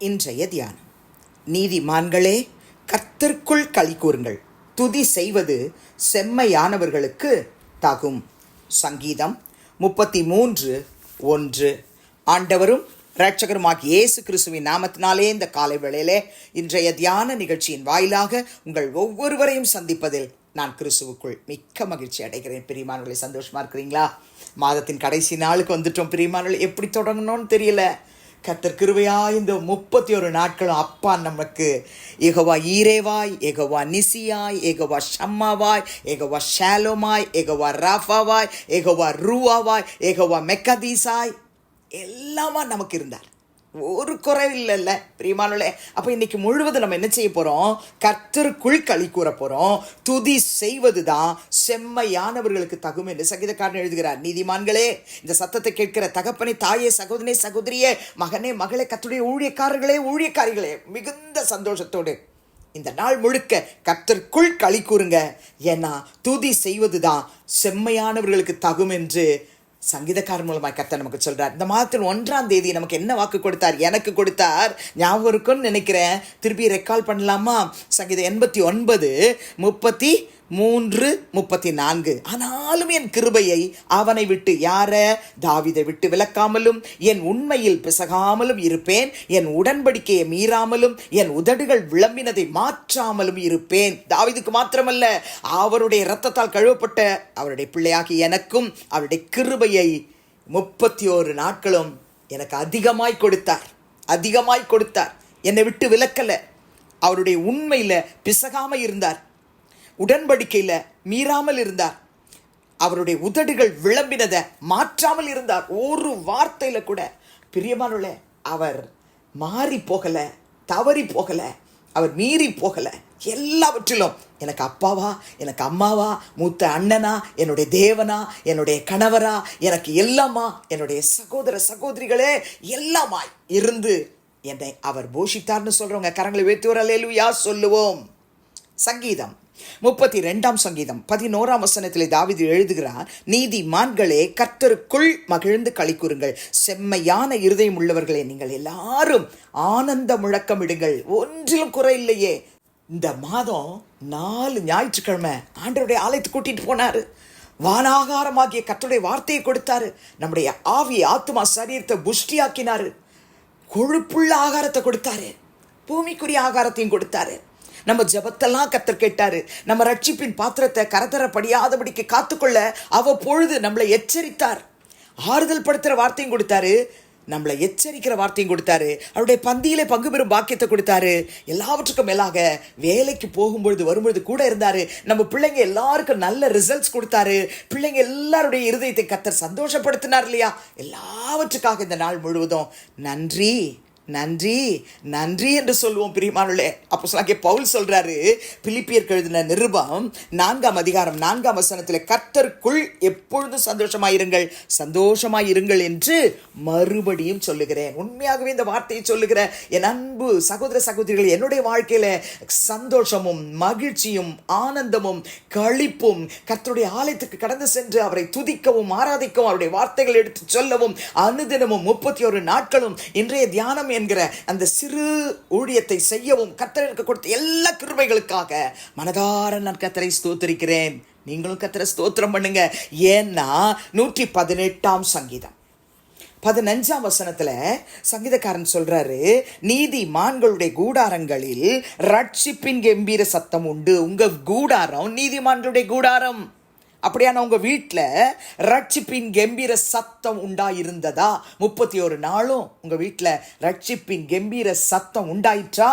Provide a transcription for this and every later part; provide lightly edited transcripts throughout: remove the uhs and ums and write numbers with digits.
இன்றைய தியானம். நீதிமான்களே, கர்த்தருக்குள் களி கூறுங்கள், துதி செய்வது செம்மையானவர்களுக்கு தகும். சங்கீதம் 33:1. ஆண்டவரும் இரட்சகருமாகிய இயேசு கிறிஸ்துவின் நாமத்தினாலே இந்த காலை வேளையிலே இன்றைய தியான நிகழ்ச்சியின் வாயிலாக உங்கள் ஒவ்வொருவரையும் சந்திப்பதில் நான் கிறிஸ்துவுக்குள் மிக்க மகிழ்ச்சி அடைகிறேன். பிரியமானவர்களே, சந்தோஷமா இருக்கிறீங்களா? மாதத்தின் கடைசி நாளுக்கு வந்துட்டோம். பிரியமானவர்களே, எப்படி தொடங்கணும்னு தெரியல. கர்த்தர் கிருபையா இந்த 31 நாட்களும் அப்பா நமக்கு யெகோவா ஈரேவாய், யெகோவா நிசியாய், யெகோவா ஷம்மாவாய், யெகோவா ஷாலோமாய், யெகோவா ராஃபாவாய், யெகோவா ரூவாவாய், யெகோவா மெக்கதீசாய் எல்லாமா நமக்கு இருந்தார். ஒரு குறை இல்லைல்ல பிரியமானவர்களே. அப்போ இன்னைக்கு முழுவதும் நம்ம என்ன செய்ய போகிறோம்? கர்த்தருக்குள் களி கூற போகிறோம். துதி செய்வது தான் செம்மையானவர்களுக்கு தகும் என்று சங்கீதக்காரன் எழுதுகிறார். நீதிமான்களே, இந்த சத்தத்தை கேட்கிற தகப்பனே, தாயே, சகோதரனே, சகோதரியே, மகனே, மகளே, கர்த்தருடைய ஊழியக்காரர்களே, ஊழியக்காரிகளே, மிகுந்த சந்தோஷத்தோடு இந்த நாள் முழுக்க கர்த்தருக்குள் களி கூறுங்க. ஏன்னா துதி செய்வது தான் செம்மையானவர்களுக்கு தகும் என்று சங்கீதக்காரன் மூலமாக கர்த்தர் நமக்கு சொல்றார். இந்த மாதத்தின் 1ஆம் தேதி நமக்கு என்ன வாக்கு கொடுத்தார்? எனக்கு கொடுத்தார். ஞாபகம் இருக்குன்னு நினைக்கிறேன். திருப்பி ரெக்கால் பண்ணலாமா? சங்கீதம் 89:33-34. ஆனாலும் என் கிருபையை அவனை விட்டு, யார? தாவீதை விட்டு விலக்காமலும் என் உண்மையில் பிசகாமலும் இருப்பேன். என் உடன்படிக்கையை மீறாமலும் என் உதடுகள் விளம்பினதை மாற்றாமலும் இருப்பேன். தாவீதுக்கு மாத்திரமல்ல, அவருடைய இரத்தத்தால் கழுவப்பட்ட அவருடைய பிள்ளையாகி எனக்கும் அவருடைய கிருபையை 31 நாட்களும் எனக்கு அதிகமாய் கொடுத்தார். என்னை விட்டு விலக்கல. அவருடைய உண்மையில பிசகாம இருந்தார். உடன்படிக்கையில் மீறாமல் இருந்தார். அவருடைய உதடுகள் விளம்பினதை மாற்றாமல் இருந்தார். ஒரு வார்த்தையில கூட பிரியமானவர்களே, அவர் மாறி போகல, தவறி போகல, அவர் மீறி போகல. எல்லாவற்றிலும் எனக்கு அப்பாவா, எனக்கு அம்மாவா, மூத்த அண்ணனா, என்னுடைய தேவனா, என்னுடைய கணவரா, எனக்கு எல்லாமா, என்னுடைய சகோதர சகோதரிகளே எல்லாமாய் இருந்து என்னை அவர் போஷித்தார்னு சொல்றவங்க கரங்களை உயர்த்தி ஒரு அல்லேலூயா சொல்லுவோம். சங்கீதம் 32ஆம் சங்கீதம் 11ஆம் வசனத்திலே தாவீது எழுதுகிறார், நீதிமான்களே, கர்த்தருக்குள் மகிழ்ந்து களி கூறுங்கள், செம்மையான இருதயம் உள்ளவர்களே, நீங்கள் எல்லாரும் ஆனந்த முழக்கமிடுங்கள். ஒன்றிலும் குறை இல்லையே. இந்த மாதம் 4 ஞாயிற்றுக்கிழமை ஆண்டவருடைய ஆலயத்துக்கு கூட்டிட்டு போனாரு. வானாகாரமாகிய கர்த்தருடைய வார்த்தையை கொடுத்தாரு. நம்முடைய ஆவி, ஆத்மா, சரீரத்தை புஷ்டியாக்கினாரு. கொழுப்புள்ள ஆகாரத்தை கொடுத்தாரு. பூமிக்குரிய ஆகாரத்தையும் கொடுத்தாரு. நம்ம ஜபத்தெல்லாம் கர்த்தர் கேட்டாரு. நம்ம ரட்சிப்பின் பாத்திரத்தை கரதரப்படியாதபடிக்கு காத்துக்கொள்ள அவ்வப்பொழுது நம்மளை எச்சரித்தார். ஆறுதல் படுத்துற வார்த்தையும் கொடுத்தாரு, நம்மளை எச்சரிக்கிற வார்த்தையும் கொடுத்தாரு. அவருடைய பந்தியிலே பங்கு பெறும் பாக்கியத்தை கொடுத்தாரு. எல்லாவற்றுக்கும் மேலாக வேலைக்கு போகும்பொழுது வரும்பொழுது கூட இருந்தாரு. நம்ம பிள்ளைங்க எல்லாருக்கும் நல்ல ரிசல்ட்ஸ் கொடுத்தாரு. பிள்ளைங்க எல்லாருடைய இருதயத்தை கர்த்தர் சந்தோஷப்படுத்தினார் இல்லையா? எல்லாவற்றுக்காக இந்த நாள் முழுவதும் நன்றி நன்றி நன்றி என்று சொல்லுவோம். பிரியமானவர்களே, அப்போஸ்தலனாகிய பவுல் சொல்றாரு, பிலிப்பியருக்கு எழுதின நிருபம் 4ஆம் அதிகாரம் 4ஆம் வசனத்தில், கர்த்தருக்குள் எப்பொழுதும் சந்தோஷமாயிருங்கள் என்று மறுபடியும் சொல்லுகிறேன். உண்மையாகவே இந்த வார்த்தையை சொல்லுகிற என் அன்பு சகோதர சகோதரிகள், என்னுடைய வாழ்க்கையில சந்தோஷமும் மகிழ்ச்சியும் ஆனந்தமும் களிப்பும், கர்த்தருடைய ஆலயத்துக்கு கடந்து சென்று அவரை துதிக்கவும் ஆராதிக்கவும் அவருடைய வார்த்தைகள் எடுத்து சொல்லவும் அனுதினமும் 31 நாட்களும் இன்றைய தியானம் என்கிற அந்த சிறு ஊழியத்தை செய்யவும் கர்த்தர் எனக்கு கொடுத்த எல்லா கிருபைகளுக்காக மனதார நான் கர்த்தரை ஸ்தோத்திரிக்கிறேன். நீங்களும் கர்த்தரை ஸ்தோத்திரம் பண்ணுங்க. ஏன்னா 118ஆம் சங்கீதம் 15ஆம் வசனத்துல சங்கீதக்காரன் சொல்றாரு, நீதிமான்களுடைய கூடாரங்களில் ரட்சிப்பின் கம்பீர சத்தம் உண்டு. உங்க கூடாரம் நீதிமான்களுடைய கூடாரம். அப்படியான உங்க வீட்டில் ரட்சிப்பின் கம்பீர சத்தம் உண்டாயிருந்ததா? 31 நாளும் உங்க வீட்டில் ரட்சிப்பின் கம்பீர சத்தம் உண்டாயிற்றா?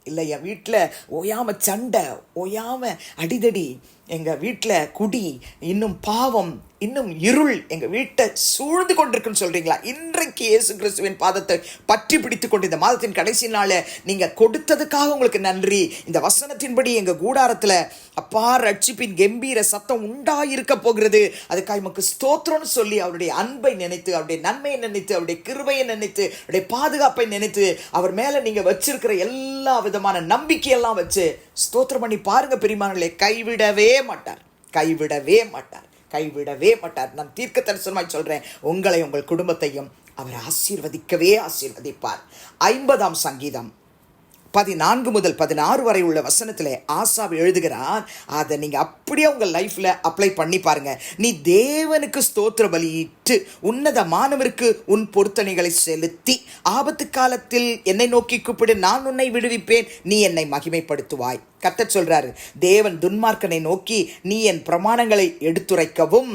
இல்லை, என் வீட்டில் ஓயாம சண்டை, ஓயாம அடிதடி, எங்கள் வீட்டில் குடி, இன்னும் பாவம், இன்னும் இருள் எங்கள் வீட்டை சூழ்ந்து கொண்டிருக்குன்னு சொல்கிறீங்களா? இன்றைக்கு இயேசு கிறிஸ்துவின் பாதத்தை பற்றி பிடித்து கொண்டு இந்த மாதத்தின் கடைசி நாளை நீங்கள் கொடுத்ததுக்காக உங்களுக்கு நன்றி. இந்த வசனத்தின்படி எங்கள் கூடாரத்தில் அப்பா ரட்சிப்பின் கம்பீர சத்தம் உண்டாயிருக்க போகிறது. அதுக்காக நமக்கு ஸ்தோத்திரம்னு சொல்லி அவருடைய அன்பை நினைத்து, அவருடைய நன்மையை நினைத்து, அவருடைய கிருபையை நினைத்து, அவருடைய பாதுகாப்பை நினைத்து, அவர் மேலே நீங்கள் வச்சிருக்கிற எல்லா விதமான நம்பிக்கையெல்லாம் வச்சு ஸ்தோத்திரம் பண்ணி பாருங்க. பிரியமானவர்களே, கைவிடவே மாட்டார். நான் தீர்க்க தரிசனமாய் சொல்றேன், உங்களை, உங்கள் குடும்பத்தையும் அவர் ஆசீர்வதிக்கவே ஆசீர்வதிப்பார். 50ஆம் சங்கீதம் 14 முதல் 16 வரை உள்ள வசனத்தில் ஆசாப் எழுதுகிறார். அதை நீங்கள் அப்படியே உங்கள் லைஃப்பில் அப்ளை பண்ணி பாருங்க. நீ தேவனுக்கு ஸ்தோத்திர பலியிட்டு உன்னதமானவருக்கு உன் பொருத்தனைகளை செலுத்தி ஆபத்து காலத்தில் என்னை நோக்கி கூப்பிடு, நான் உன்னை விடுவிப்பேன், நீ என்னை மகிமைப்படுத்துவாய். கர்த்தர் சொல்றாரு, தேவன் துன்மார்க்கனை நோக்கி நீ என் பிரமாணங்களை எடுத்துரைக்கவும்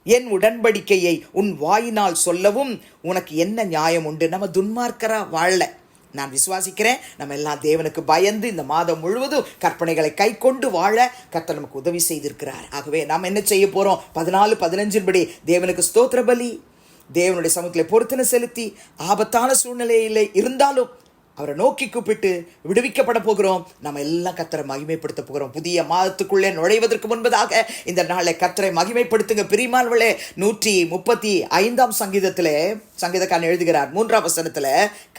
என் உடன்படிக்கையை உன் வாயினால் சொல்லவும் உனக்கு என்ன நியாயம் உண்டு? நம்ம துன்மார்க்கரா வாழல. நான் விசுவாசிக்கிறேன், நம்ம எல்லாம் தேவனுக்கு பயந்து இந்த மாதம் முழுவதும் கற்பனைகளை கை கொண்டு வாழ கர்த்தர் நமக்கு உதவி செய்திருக்கிறார். ஆகவே நாம் என்ன செய்ய போகிறோம்? 14:15 படி தேவனுக்கு ஸ்தோத்திர பலி, தேவனுடைய சமூகத்தில் பொருத்தனை செலுத்தி ஆபத்தான சூழ்நிலையில் இருந்தாலும் அவரை நோக்கி கூப்பிட்டு விடுவிக்கப்பட போகிறோம். நம்ம எல்லாம் கர்த்தரை மகிமைப்படுத்த போகிறோம். புதிய மாதத்துக்குள்ளே நுழைவதற்கு முன்பதாக இந்த நாளை கர்த்தரை மகிமைப்படுத்துங்க. பிரியமானவர்களே, 135ஆம் சங்கீதத்திலே சங்கீதக்காரன் எழுதுகிறார் 3ஆம் வசனத்தில்,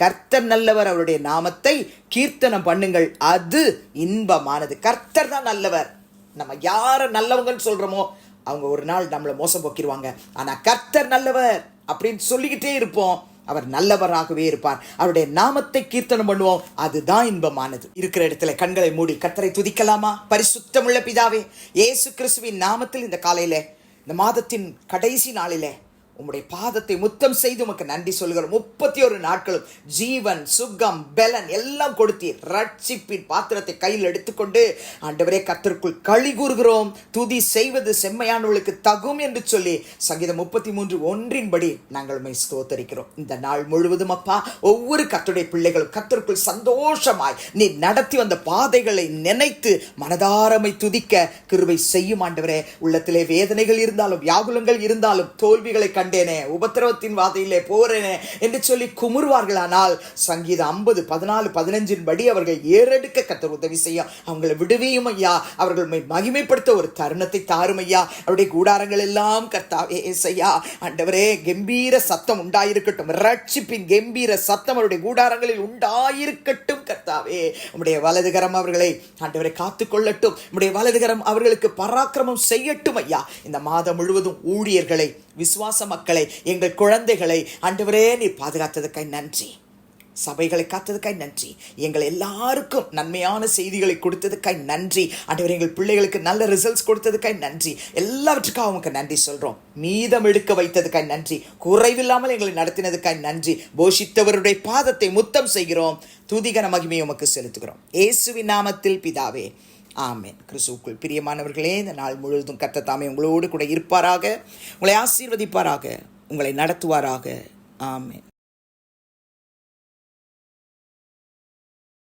கர்த்தர் நல்லவர், அவருடைய நாமத்தை கீர்த்தனம் பண்ணுங்கள், அது இன்பமானது. கர்த்தர் தான் நல்லவர். நம்ம யாரை நல்லவங்கன்னு சொல்கிறோமோ அவங்க ஒரு நாள் நம்மளை மோசம் போக்கிடுவாங்க. ஆனால் கர்த்தர் நல்லவர் அப்படின்னு சொல்லிக்கிட்டே இருப்போம். அவர் நல்லவராகவே இருப்பார். அவருடைய நாமத்தை கீர்த்தனம் பண்ணுவோம், அதுதான் இன்பமானது. இருக்கிற இடத்துல கண்களை மூடி கர்த்தரை துதிக்கலாமா? பரிசுத்தமுள்ள பிதாவே, இயேசு கிறிஸ்துவின் நாமத்தில் இந்த காலையில, இந்த மாதத்தின் கடைசி நாளிலே உம்முடைய பாதத்தை முத்தம் செய்து உமக்கு நன்றி சொல்கிறோம். 31 நாட்களும் ஜீவன், சுகம், பலன் எல்லாம் கொடுத்தீர். ரட்சிப்பின் பாத்திரத்தை கையில் எடுத்துக்கொண்டு ஆண்டவரே கர்த்தருக்குள் களி கூறுகிறோம். துதி செய்வது செம்மையானவர்களுக்கு தகும் என்று சொல்லி சங்கீதம் 33:1 நாங்கள் உம்மை ஸ்தோத்தரிக்கிறோம். இந்த நாள் முழுவதும் அப்பா, ஒவ்வொரு கர்த்தருடைய பிள்ளைகளும் கர்த்தருக்குள் சந்தோஷமாய் நீ நடத்தி வந்த பாதைகளை நினைத்து மனதாரமை துதிக்க கிருபை செய்யும் ஆண்டவரே. உள்ளத்திலே வேதனைகள் இருந்தாலும், வியாகுலங்கள் இருந்தாலும், தோல்விகளை கண்டேனே, உபத்திரவத்தின் வாதையிலே போறேனே என்று சொல்லி குமுறுவார்களானால் சங்கீதம் 50:14-15 படி அவர்கள் ஏறெடுக்க கர்த்தர் உதவி செய்ய, அவங்களை விடுவியும் ஐயா. அவர்கள் மகிமைப்படுத்த ஒரு தருணத்தை தாரும் ஐயா. அவருடைய கூடாரங்கள் எல்லாம் கர்த்தாவே ஏசையா ஆண்டவரே கம்பீர சத்தம் உண்டாயிருக்கட்டும். ரட்சிப்பின் கம்பீர சத்தம் அவருடைய கூடாரங்களில் உண்டாயிருக்கட்டும். கர்த்தாவே உம்முடைய வலதுகரம் அவர்களை ஆண்டவரை காத்துக்கொள்ளட்டும். உம்முடைய வலதுகரம் அவர்களுக்கு பராக்கிரமம் செய்யட்டும் ஐயா. இந்த மாதம் முழுவதும் ஊழியர்களை, விசுவாச மக்களை, எங்கள் குழந்தைகளை ஆண்டவரே நீ பாதுகாத்ததுக்காய் நன்றி. சபைகளை காத்ததுக்காய் நன்றி. எங்கள் எல்லாருக்கும் நன்மையான செய்திகளை கொடுத்ததுக்காய் நன்றி ஆண்டவரே. எங்கள் பிள்ளைகளுக்கு நல்ல ரிசல்ட்ஸ் கொடுத்ததுக்காய் நன்றி. எல்லாவற்றுக்காக உமக்கு நன்றி சொல்றோம். மீதம் எடுக்க வைத்ததுக்காய் நன்றி. குறைவில்லாமல் எங்களை நடத்தினதுக்காய் நன்றி. போஷித்தவருடைய பாதத்தை முத்தம் செய்கிறோம். துதிகன மகிமையை உமக்கு செலுத்துகிறோம். இயேசுவின் நாமத்தில் பிதாவே, ஆமென். கிறிஸ்துவுக்குள் பிரியமானவர்களே, இந்த நாள் முழுவதும் கர்த்தர் தாமே உங்களோடு கூட இருப்பாராக, உங்களை ஆசீர்வதிப்பாராக, உங்களை நடத்துவாராக. ஆமென்.